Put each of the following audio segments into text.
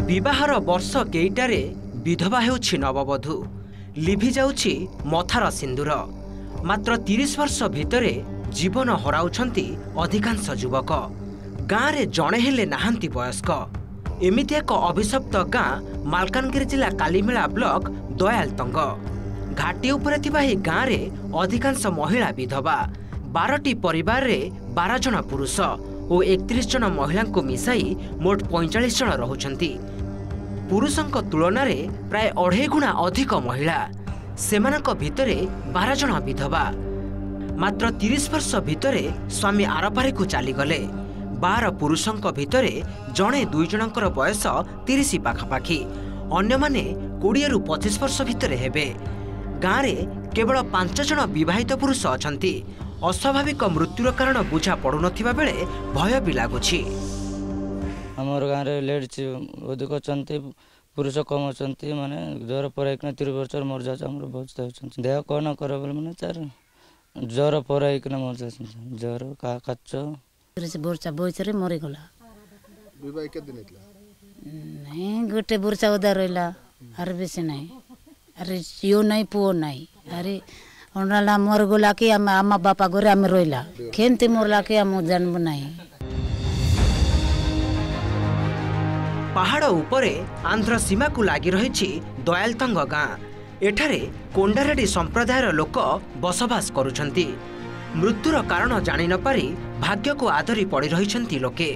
विवाहर वर्ष केईटारे विधवा हेउछि नववधू लिभि जाउछि मथार सिंदूर। मात्र 30 वर्ष भितरे जीवन हराउछंती अधिकांश युवक। गाँव रे जणे हेले नाहांती वयस्क। एमिति एक अभिशप्त गाँ मालकानगिरी जिला कालीमेला ब्लॉक दयालतंग। घाटी उपरे थिबा ही गाँव रे अधिकांश महिला विधवा। 12टी परिवार रे 12 जन पुरुष और 31 जन महिला को मिसाई मोट 45 जन रहुछंती। पुरुषंक तुलन में प्राय 2.5 गुणा अधिक महिला। सेमानक भितरे 12 जन विधवा। मात्र 30 वर्ष भितरे स्वामी आरपारी को चलीगले। 12 पुरुषंक भितरे जणे 2 जनकर बयस 30 पाखापाखि। अन्य माने 20 रु 25 वर्ष भितरे हेबे। गाँव में केवल 5 जन विवाहित पुरुष अछंती। अस्वाभाविक मृत्युर कारण बुझा पड़ु नथिबा बेले भय भी लागुछि। हमर गाँव रे लेडीज अधिक अछंती, पुरुष कम अछंती। माने ज्वर पराइकना 30 वर्ष मर जा हमर बहुत अछंती। देह कोन करे बोले माने चार ज्वर पराइकना मर जा ज्वर का काच पुरुष बोरचा बोइचरे मरि गला। विवाह के दिन इतला नहीं गोटे बोरचा उदा रहला। आर बेसी नहीं। अरे यो नहीं पुओ नहीं। अरे ओनाला मर गला कि आमा बापा घरे आम रोइला। केनते मरला कि आम जानब नहीं। पहाड़ उपरे आंध्र सीमा को लगी रही दयालतंग गाँ। एठारे कोंडारेडी संप्रदायर लोक बसवास करुछंती। मृत्युर कारण जानि न पारि भाग्य को आदरी पड़ी रहिछंती लोके।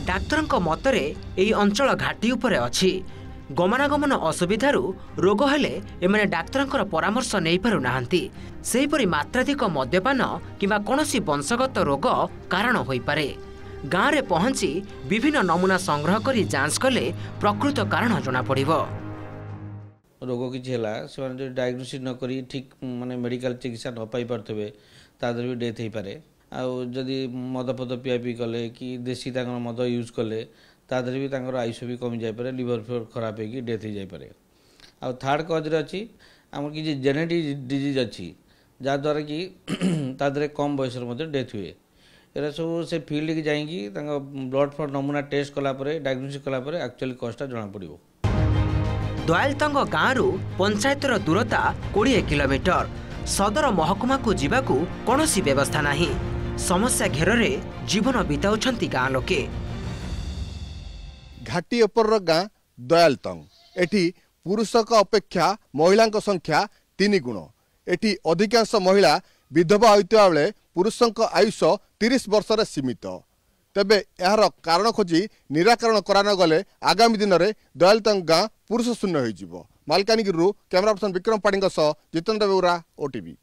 डाक्तरंक मतरे एई अंचल घाटी उपरे अछि। गमनागमन असुविधारु रोग हेले एमाने डाक्तरंकर परामर्श नै पारु नाहंती। सेहिपरि मात्राधिक मद्यपान किंबा कोनोसी वंशगत रोग कारण होई पारे। गाँव रे पहुंची विभिन्न नमूना संग्रह करी जांच कले प्रकृत कारण जना पड़िबो। रोग किछि होला से जो डायग्नोसिस न करी ठीक माने मेडिकल चिकित्सा न पाई परथबे तादर भी डेथ होई पारे। आ जदि मद पद पिया पी कले कि देसी तांगर मद यूज कले तादर भी तांगर आयुष्य भी कमी जाय पारे। लिवर फेवर खराब होगी डेथ हो जाय पारे। आ थर्ड कॉज रे अछि हमर कि जेनेटिक डिजीज अछि जा द्वारा कि तादरे कम बयस रे डेथ हुए। एरा सब से फील्ड की जाएंगी ब्लड फ्लड नमूना टेस्ट कला परे डायग्नोसिस कला परे एक्चुअली कॉस्टा जना पड़िबो। दयालतंग गाँव पंचायतर दूरता 20 किलोमीटर। सदर महकुमा को जीवाकू कौनसी व्यवस्था नहीं। समस्या घेर रे जीवन बिताउछंती गाँ लोके। घाटी उपर गाँ दयालतंग। एठी पुरुषक अपेक्षा महिला संख्या 3 गुण। एठी अधिकांश महिला विधवा होइता बेले पुरुषंक आयुष 30 वर्ष रे सीमित। तेबे यार कारण खोजी निराकरण करान गले आगामी दिन में दयालतंग गाँ पुरुष शून्य हो। मालकानगिरी कैमरा पर्सन विक्रम पाड़ी जितेन्द्र बेउरा, ओटीवी।